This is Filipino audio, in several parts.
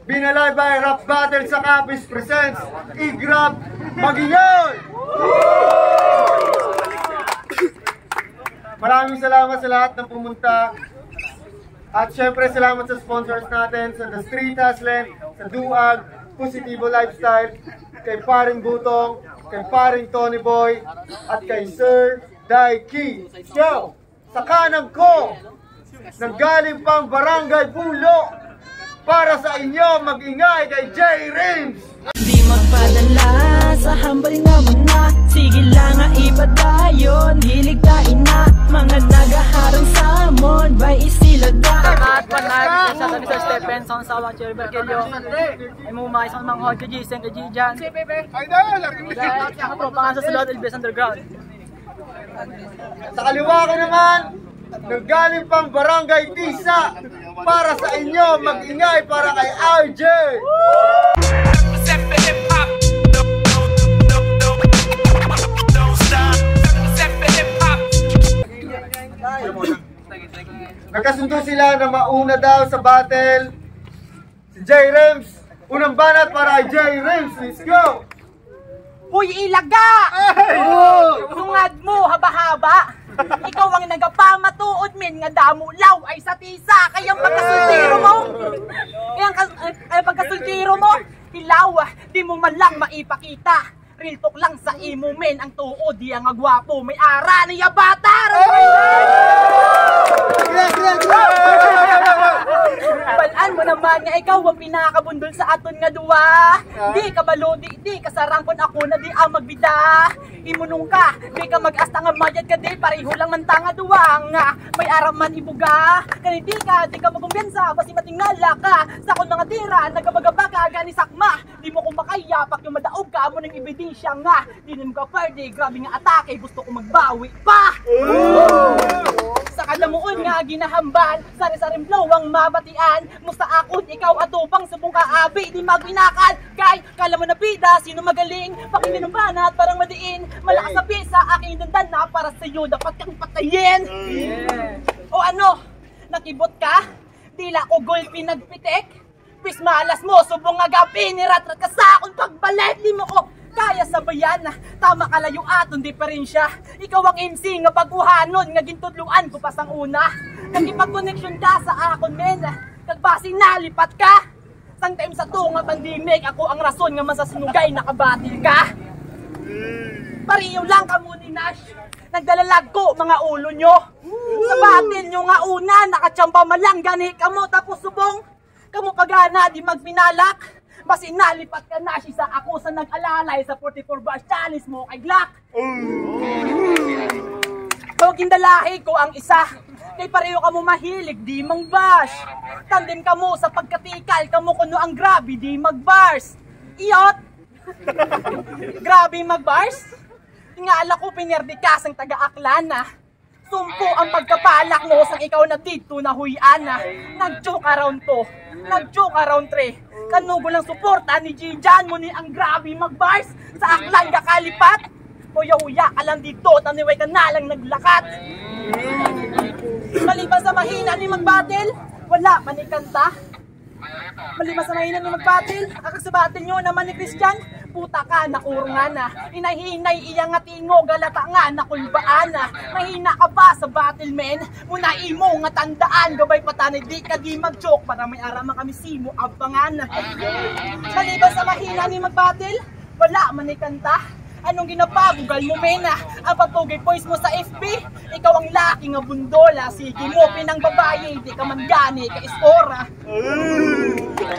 Binalay by Rap Battle sa Capiz presents I-Grab Mag-ingay! Maraming salamat sa lahat ng pumunta. At syempre salamat sa sponsors natin, sa The Street Hustling, sa Duag, Positibo Lifestyle, kay Paring Butong, kay Paring Tony Boy, at kay Sir Daiki. So, sa kanang ko, nanggaling pang Barangay Pulo, para sa inyo mag-ingay kay J. Rims. Di magpadala sa hambal nga muna, sige lang nga ipadayon, hilig kain na mga nagaharang samon, by isilaga. At panag sa Mr. Stephen sa Sawang Cherry Berkelyo. Ay mo may isang manghod kay Jason kay Jijan. Ako pangalan sa Sulod LBS Underground. Sa kaliwa ko naman, nanggaling pang Barangay Tisa, para sa inyo mag-ingay para kay RJ. Nagkasundo sila na mauna daw sa battle si J. Rims. Unang banat para kay J. Rims. Let's go! Uy, ilaga! Sungad mo, haba-haba. Ikaw ang nagapamatuod min nga damulaw ay sa tisa. Kayang pagkasultiro mo, pagkasultiro mo, hilaw, di mo man lang maipakita. Real talk lang sa imo men ang tuod, di ang agwapo, may ara niya bata. Balaan mo naman nga ikaw ang pinakabundol sa aton nga duwa. Di ka balo, di kasarangkon ako na di ang magbida. Imunong ka, di ka mag-asta nga mayad ka di, pareho lang man tanga duwang. May aram man ibuga, kaniti ka, di ka magumbiyansa, basi matingnala ka. Sa akong mga tira, nagabagabaga, gani sakma. Di mo kung makayapak yung madaog ka mo ng ebidensya nga. Di mo ka pwede, grabe nga atake, gusto ko magbawi pa. Sa kadamuon nga ginahambal, sari-saring flow ang mabatian. Musta akon, ikaw atupang subong kaabi, di magwinakal. Kay, kala mo na pida, sino magaling, pakinggan ng banat, parang madiin. Malakas na pisa, aking dandan na para sa'yo, dapat kang patayin. O ano, nakibot ka? Dila ko gold pinagpitik? Pis malas mo, subong agapi, niratrat ka sa akong pagbalik. Di mo ko kaya sabayan, tama kalayo aton diferensya. Ikaw ang MC nga baguhanon, nga gintudluan ko pa sang una. Nagipag-connection ka sa akon men, kagbasing nalipat ka. Sang time sa to nga pandemic, ako ang rason nga masasunugay nakabatil ka. Pariyo lang ka mo ni Nash, nagdalalag ko mga ulo nyo. Sa batil nyo nga una, nakachamba malang gani ka mo, tapos subong kamu pagana di magpinalak. Basi nalipat ka na siya sa ako sa nag-alalay sa 44 bars challenge mo kay Glock. So gindalahi ko ang isa, kay pareho ka mo mahilig di mang-bash. Tandem ka mo sa pagkatikal, kamo kuno ang grabe di mag-bars. Iyot! Grabe mag-bars? Tingala ko pinerdi ka sang taga-aklan na. Sumpo ang pagkapalak mo sang ikaw na dito na huyan na. Nag-joke around 2, nag-joke around 3. Kanugo lang suporta ni Jijan mo ni ang grabe mag-bars. Sa aklan ka kalipat. Huya-huya ka lang dito, taniway ka na lang naglakat. Maliban sa mahina ni mag-battle, wala manikanta. Maliban sa mahina ni mag-battle, akagsabatin nyo naman ni Christian. Puta ka, nakurungan na. Inahinay iyang nga tingo, galata nga, nakulbaan na. Mahina ka ba sa battle, men? Muna imo nga tandaan, gabay patanay, di ka di mag-joke para may araman kami simo, abangan na. Maliban sa mahina ni mag-battle, wala manikanta. Anong ginapabugal mo, mena? Ang papugay poise mo sa FB, ikaw ang laki nga bundola. Sige mo, pinang babae, di ka man gani, ka iskora.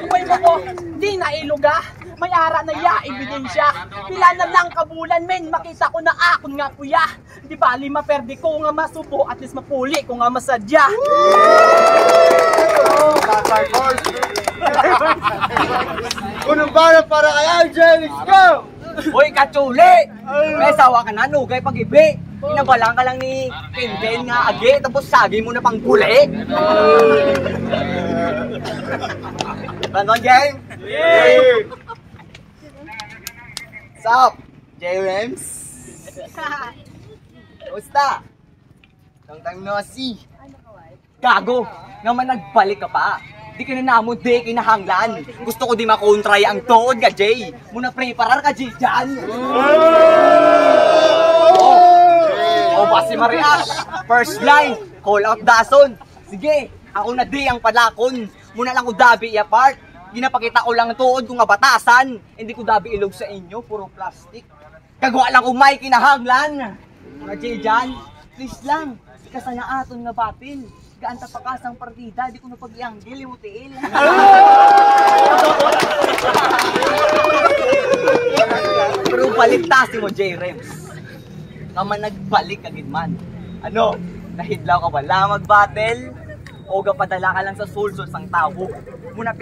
Uy mo ko, di na iluga. May ara na ya, ebidensya. Pila na lang kabulan, men, makita ko na akon nga kuya. Di bali maperdi ko nga masupo, at least mapuli ko nga masadya. Unang banat para kay RJ. Let's go! Hoy, kachuli! May sawa ka na, nugay pag-ibi. Inabalang ka lang ni Pinben nga agi, tapos sagi mo na pang guli. Ganon, Jay? Yay! Sup, J. Rims? Kamusta? Tang no si. Gago, naman nagbalik ka pa. Di ka na namon, di kinahanglan. Gusto ko di makontraya ang tuod ka, Jay. Muna preparar ka, Jay, dyan. O ba si Marias? First line, call out Dason. Sige, ako na di ang palakon. Muna lang ko dabi i-apart. Ginapakita ko lang tuod kung nga batasan. Hindi ko dabi ilog sa inyo, puro plastic. Kagawa lang ko may kinahanglan. Mga Jay, dyan, please lang. Ikasa na aton nga batil. Gaanta pa kasang partida, di ko na pag-ianggil yung utiil. Pero balik si mo, J-Rems. Naman nagbalik agad man. Ano? Nahidlaw ka ba lang mag-battle? O padala ka lang sa sulsul sang tao? Muna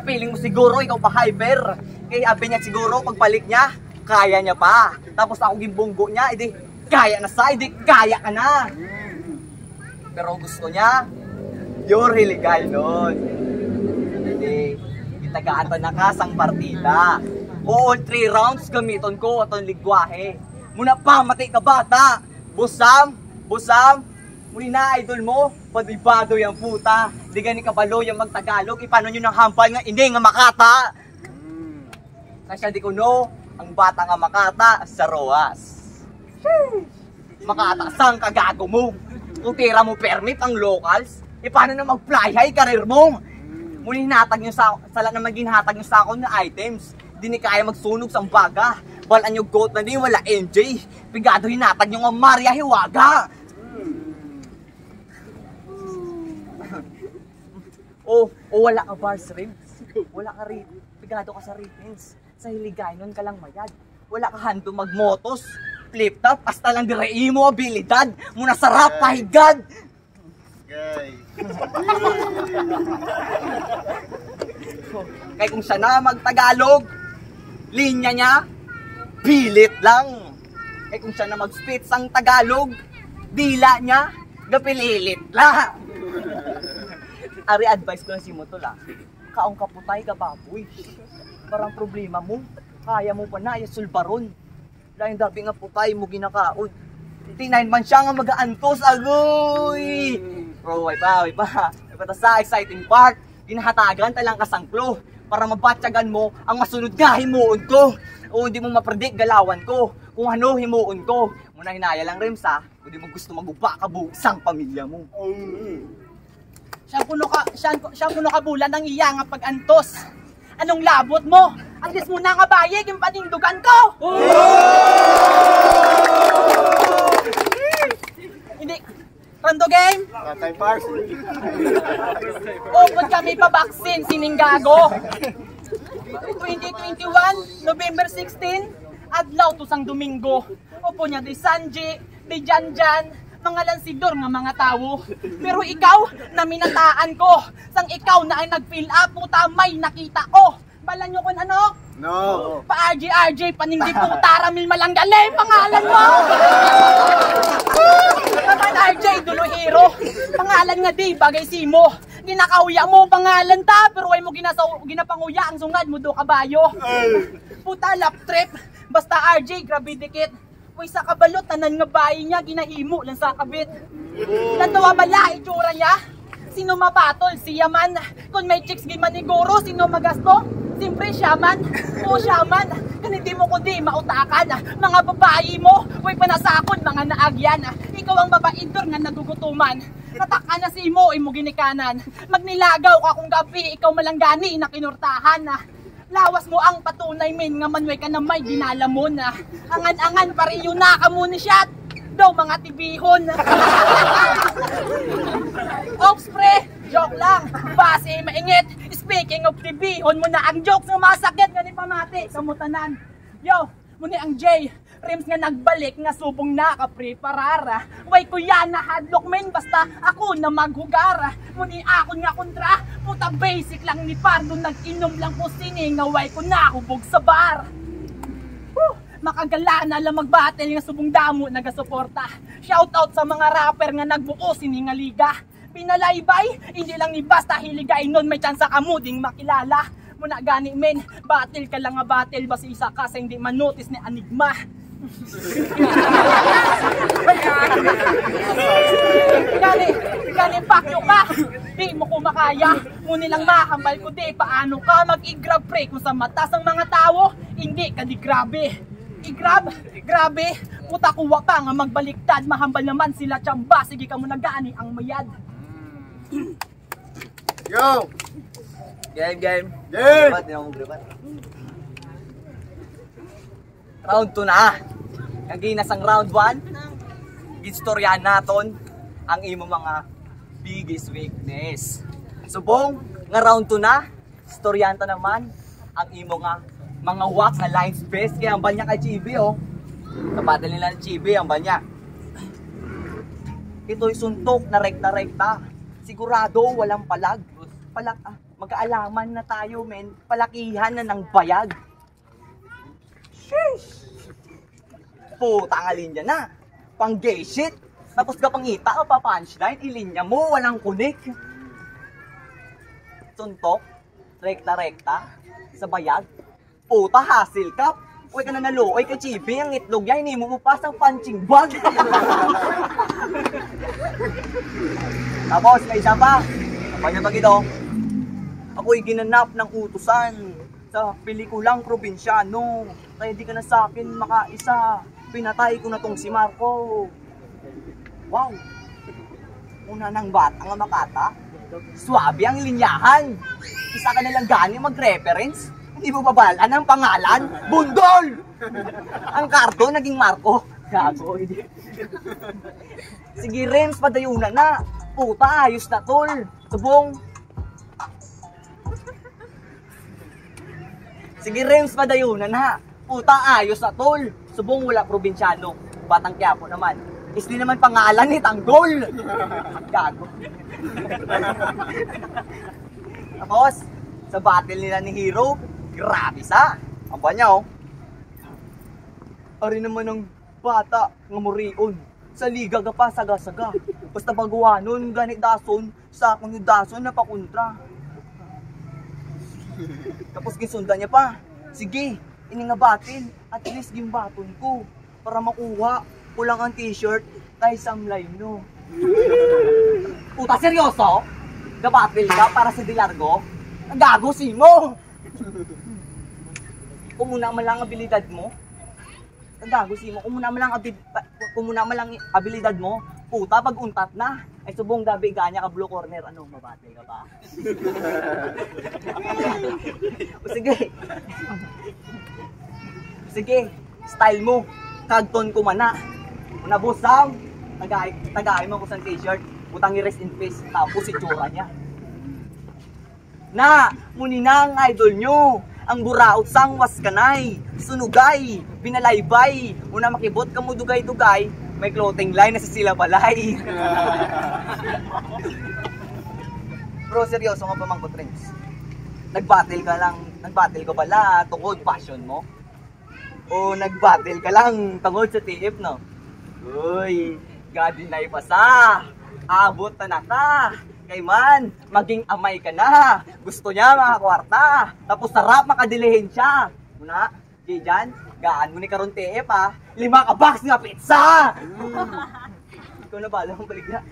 piling mo siguro, ikaw pa hyper. Kaya abi niya siguro, pagbalik niya, kaya niya pa. Tapos ako gimbunggo niya, edi kaya na sa, edi kaya ka na. Pero gusto niya, you're really guy nun. Hindi, itagaatan na kasang partida. Oo, 3 rounds gamiton ko atong ligwahe. Muna pa, mati ka bata. Busam, muli na idol mo, padibado yung puta. Di gani kabalo yung magtagalog, ipano nyo ng hampal nga, hindi nga makata. Kasi di ko no, ang bata nga makata sa Roas. Makata sang kagago mo. Kung tira mo permit ang locals, paano na mag-fly high career mo? Muli hinatag nyo sala na maghinatag nyo sa akong na items. Di ni kaya magsunog sa baga. Balaan nyo goat na di wala NJ. Pigado hinatag nyo nga Maria Hiwaga. O wala ka bars rims. Wala ka rin. Pigado ka sa rims. Sa hiligay nun ka lang mayad. Wala ka hando magmotos. Flip top, hasta lang dirai mo abilidad. Muna sarap pahigad. Kaya kung siya na magtagalog, linya niya, pilit lang. Kaya kung siya na mag-spits ang Tagalog, dila niya, gapililit lang. Ari advice ko lang si Moto lang, kaong kaputay ka baboy. Parang problema mo, kaya mo pa na, sulbaron. Dahil dabi nga putay mo ginakaon. Tinahin man siya nga mag-aantos, agoy! Bro, way pa. Sa exciting part, ginahatagan talang kasangklo para mabatyagan mo ang masunod nga himuon ko. O hindi mo mapredict galawan ko, kung ano himuon ko. Muna hinaya lang rin sa, kung di mo gusto magupa kabusang pamilya mo. Siyang puno ka bulan ng iya nga pag-antos. Anong labot mo? Ang dis mo na nga bayig yung panindugan ko! Hindi. Rando game? Tatay Pars. Upod kami pa vaccine, sininggago. 2021, November 16, adlaw to sang Domingo. Upo niya di Sanji, di Janjan, mga lansidor nga mga tao. Pero ikaw, naminataan ko. Sang ikaw na ay nag-fill up, puta may nakita ko. Bala nyo kung ano? No. Pa RJ, paningdi puta, Ramil Malanggalay, pangalan mo! Naman RJ, dulo hero. Pangalan nga di, bagay simo. Ginakauya mo pangalan ta, pero ay mo ginapanguya ang sungad mo do kabayo. Puta, lap trip. Basta RJ, grabe dikit. Uy, sa kabalot, tanan nga bayi niya, ginahimo lang sa kabit. Nandawa bala, itsura niya. Sino mapatol? Siya man. Kung may chicks gimaniguro, sino magasto? Siyempre siya man. O siya man. Kanindi mo ko di mautakan. Mga babayi mo, uy panasakon, mga naagyan. Ikaw ang babaidor nga nagugutuman. Nataka na si mo, imo ginikanan. Magnilagaw ka kung gabi, ikaw malanggani na kinurtahan. Lawas mo ang patunay min nga manway ka na may ginalamon. Angan-angan pariyo na ka muna siya. Daw mga tibihon. Ops pre, joke lang. Base maingit. Speaking of tibihon mo na ang jokes nga masakit nga ni pamati sa mutanan. Yo, muna ang J. Rims nga nagbalik nga subong na kapreparara. Way kuya na hadlok men basta ako na maghugara. Muni ako nga kontra, puta basic lang ni Pardo nag-inom lang po sini nga way ko na hubog sa bar. Makagala na lang mag-battle nga subong damo nagasuporta. Shout out sa mga rapper nga nagbuo sini nga liga. Pinalaybay, hindi lang ni basta hiligay nun may chance ka mo ding makilala. Muna gani men, battle ka lang nga battle basi isa ka sa hindi manotice ni Enigma. Gani, galing pakyo ka. Di mo ko makaya, ngunit lang mahambal ko di paano ka mag-i-grab pre kung sa matas ang mga tao, hindi ka di grabe. I-grab, grabe, puta kuwa pa nga magbaliktad, mahambal naman sila tsamba, sige ka mo nagani ang mayad. Yo! Game, game. Game! Grabat, din ako grabat. Round 2 na. Kaginas ang round 1. Gistoryahan naton ang imo mga biggest weakness. Subong nga round 2 na, istoryahan ta naman ang imo nga mga wak na lines best kaya ang banya kay Chibi oh. Kapatid nila ni Chibi ang banya. Ito'y suntok na rekta-rekta. Sigurado walang palag. Magkaalaman na tayo men. Palakihan na ng bayag. Sheesh! Puta nga linya na. Pang gay shit. Tapos ka pangita o pa punchline. Ilinya mo walang kunik. Suntok. Rekta-rekta. Sa bayag. Puta, hassle ka. Uy ka na naluoy kay Chibi, ang itlog niya, hindi mo upas ang punching bag. Tapos, may isa pa. Kapag na ito, ako'y ginanap ng utusan sa pelikulang probinsyano. Kaya di ka na sa akin makaisa. Pinatay ko na tong si Marco. Wow. Una ng batang ang makata. Swabe ang linyahan. Isa ka nalang gani mag-reference. Hindi mo babalaan ang pangalan? Bundol! Ang karto naging Marco. Gago, hindi. Sige, Rems, padayunan na. Puta, ayos na tol. Subong. Sige, Rems, padayunan na. Puta, ayos na tol. Subong, wala probinsyano. Batang Quiapo naman. Isli naman pangalan ni Tanggol. Gago. Tapos, sa battle nila ni Hero, grabe sa. Ang ba niya, oh. Ari naman ang bata ng murion. Sa liga ka pa, saga-saga. Basta baguanon, ganit dason, sa akong yung dason na pakontra. Tapos gisundan niya pa. Sige, ini nga battle. At least gimbaton ko. Para makuha ko lang ang t-shirt kay Samlay no. Puta, seryoso? Gabattle ka para sa Dilargo? Gago si mo! Kumuna man lang abilidad mo. Gago si mo. Kumuna man lang abilidad mo. Puta, pag untat na. Ay subong dabi ganya ka blue corner. Ano, mabate ka pa? O sige. Sige, style mo. Kagton ko mana. Nabusang. Tagay mo ko sa t-shirt. Putang i-rest in peace. Tapos itsura niya. Na, muni na ang idol nyo. Ang buraot sang waskanay, sunugay, binalaybay. Una makibot ka mo dugay-dugay, may clothing line na sa sila balay. Bro, seryoso nga pa mang trends. Nag-battle ka pala tungkol passion mo? O nag-battle ka lang tungkol sa TF, no? Uy, gadinay pa sa, abot na ka. Kay man, maging amay ka na. Gusto niya mga kwarta. Tapos sarap makadilihin siya. Muna, J-Jan, gaan mo ni karon TF ha. 5 ka box nga pizza! Ikaw na bala mong baligya.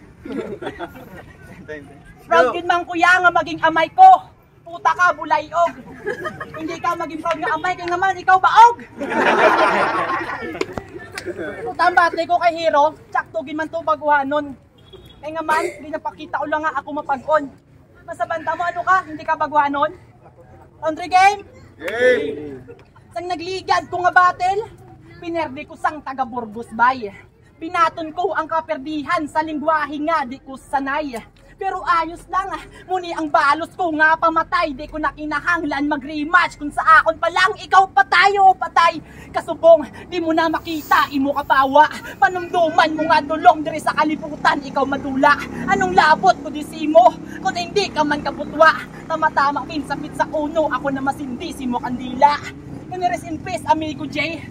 Proud din man kuya nga maging amay ko. Puta ka, bulayog. Hindi ka maging proud nga amay, kaya naman ikaw baog. Puta ang batay ko kay Hero, tsaktugin man to baguhanon. Eh nga man, hindi napakita ko lang nga ako mapag-on. Nasa banda mo, ano ka? Hindi ka baguhanon? Laundry game? Game! Sang nagligad ko nga battle, pinerdi ko sang taga Burgos Bay. Binaton ko ang kaperdihan sa lingwahe nga, di ko sanay. Pero ayos lang, muni ang balos ko nga pamatay. Di ko na kinahanglan mag-rematch kung sa akon pa lang ikaw patay o patay. Kasubong, di mo na makita, imo kapawa. Panumduman mo nga dulong diri sa kalibutan, ikaw madula. Anong labot ko di simo, kung hindi ka man kabutwa. Tama-tama pinsapit sa uno, ako na masindi simo kandila. Kaya rest in peace, amigo J.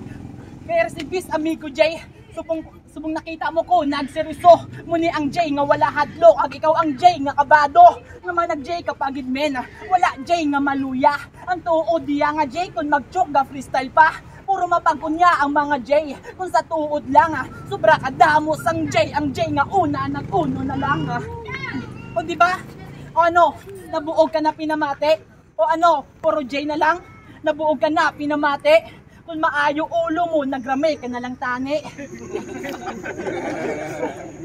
Kaya rest in peace, amigo J. Subong nakita mo ko, nagseriso. Muni ang J nga wala hadlok, ag ikaw ang J nga kabado. Naman nag J kapagid men, wala J nga maluya. Ang tuod diya nga J kung mag-chok ga freestyle pa. Puro mapagkunya ang mga J, kung sa tuod lang sobra kadamos ang J nga una nag-uno na lang. O di ba? O ano, nabuog ka na pinamate? O ano, puro J na lang? Nabuog ka na pinamate? Kung maayo ulo mo, nagrame ka na lang tani.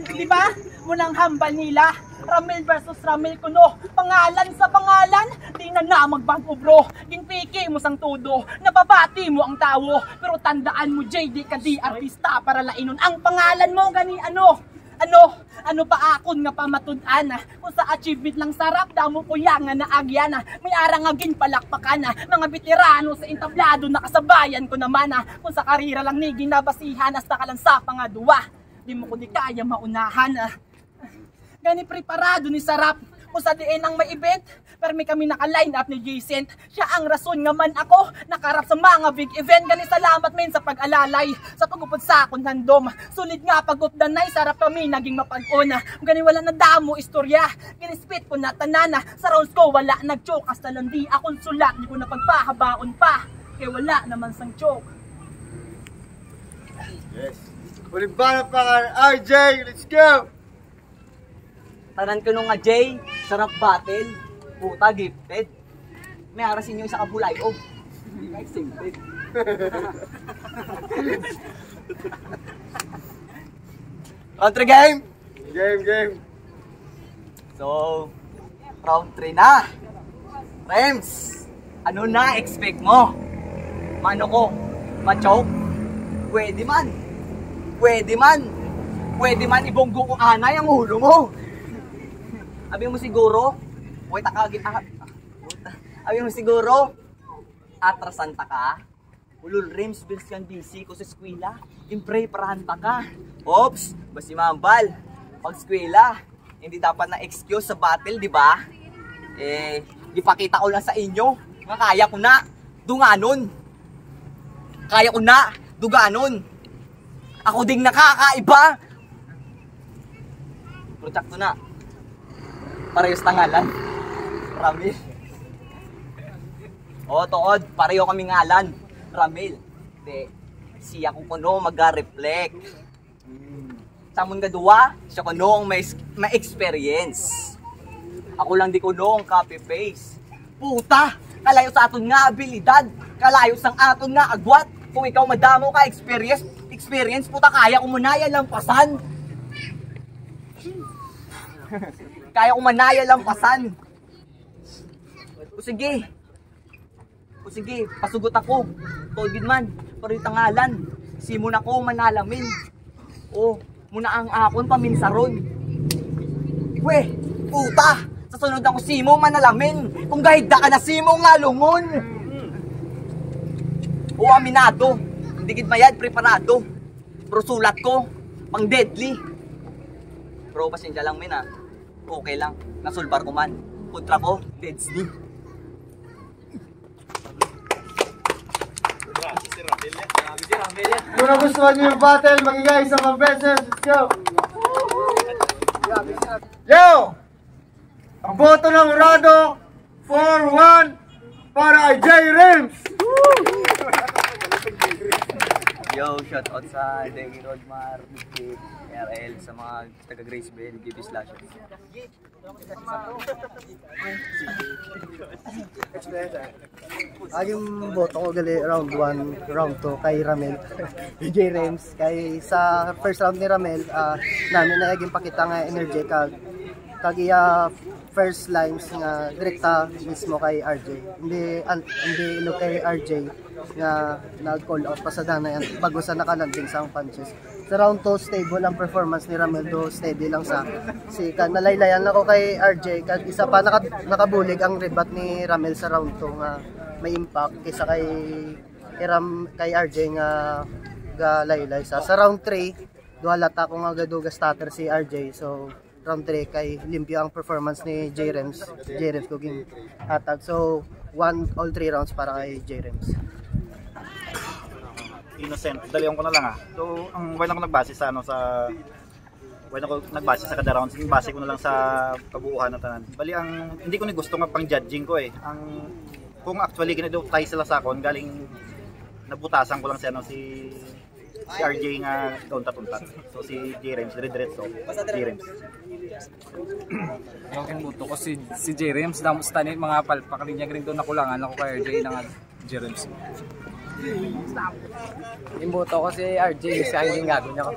Di ba? Munang hambal nila. Ramil versus Ramil kuno. Pangalan sa pangalan, di na magbago bro. Ginpiki mo sang tudo, nababati mo ang tao. Pero tandaan mo JD ka di artista para lainon ang pangalan mo gani ano. Ano pa akon nga pamatud-an kung sa achievement lang sarap damo kuya nga naagyan may ara nga ginpalakpakan mga veterano sa entablado nakasabayan ko naman kung sa karira lang ni ginabasihan hasta kalansa pangaduwa di mo ko di kaya maunahan gani preparado ni sarap kung sa diin ang may event pero may kami naka-line up ni Jason siya ang rason nga man ako nakarap sa mga big event gani salamat men sa pag-alalay sa pagupod sa akong handom sulit nga pag-updanay sarap kami naging mapag-on gani wala na damo istorya gani spit ko na tanana sa rounds ko wala nag-choke hasta lang di akong sulat di ko na pagpahabaon pa kaya wala naman sang choke. Yes. Uliban pa RJ, let's go! Tanan ko nung nga Jay, sarap battle, puta gifted. May aras inyo isa kabulay, oh. Hindi ka excited. Country game! Game. So, round 3 na. Rems, ano na expect mo? Mano ko? Ma-choke? Pwede man ibonggo ko anay ang ulo mo. Abi mo siguro, abi mo siguro, atrasanta ka, ulul rims bills yan busy ko sa eskwela, impre paranta ka. Ops, basi mambal, pag eskwela, hindi dapat na excuse sa battle, di ba? Ipakita ko lang sa inyo, nga kaya ko na, dunganon. Ako ding nakakaiba. Project na. Parehas tangalan. Ramil. O, tood. Pareho kami ngalan. Ramil. Siya ko kuno mag-reflect. Samon nga duwa, siya kuno ang may experience. Ako lang di kuno ang copy-paste. Puta! Kalayo sa aton nga abilidad. Kalayo sang aton nga agwat. Kung ikaw madamo ka experience, puta, kaya ko manaya lampasan. Kaya ko manaya lampasan. O sige, pasugot ako. Tolgid man, parin tangalan. Simon ako manalamin. O, muna ang akon paminsaron. Weh, puta, sa sunod ako simo manalamin. Kung gahida ka na simo nga lungon. O, aminado. Hindi gid mayad, preparado. Pero sulat ko, pang deadly. Pero pasensya lang min okay lang, nasulbar ko man. Kontra ko, deadly. Kung nagustuhan niyo yung battle, magigay isang beses. Let's go! Yo! Ang boto ng Rado 4-1 para kay J Rims! Yo, shout out sa Degi Rodmar, Big RL, sa mga taga Graceville, GB Slash. Yung boto ko gali round 1, round 2 kay Ramel, J Rims. Kay sa first round ni Ramel, namin na yung pakita nga energy kag iya first lines nga direkta mismo kay RJ. Hindi ilo kay RJ nga nag-call out pa sa dana yan bago sa nakalanding sa punches. Sa round 2 stable ang performance ni Ramel, do steady lang sa nalaylayan ako kay RJ kag isa pa nakabulig ang rebat ni Ramel sa round 2 nga may impact kaysa kay RJ nga galaylay sa round 3 duhalata ko nga gaduga starter si RJ. So round 3 kay limpyo ang performance ni J Rims ko ging hatag. So all 3 rounds para kay J Rims. Innocent, dalihan ko na lang So, ang wala ko nagbase sa nagbase sa kada rounds, base ko na lang sa kabuuan ng tanan. Bali hindi ko ni gusto nga pang judging ko kung actually ginado tay sila sa akon, galing nabutasan ko lang si si RJ nga kauntat-untat. So si J-Rems, dire-diretso, J-Rems. Yung buto ko si J-Rems, damos tani mga palpak niya rin doon nakulangan ako kay RJ ng J-Rems. Yung buto ko si RJ, siya hindi gagawin niya ko.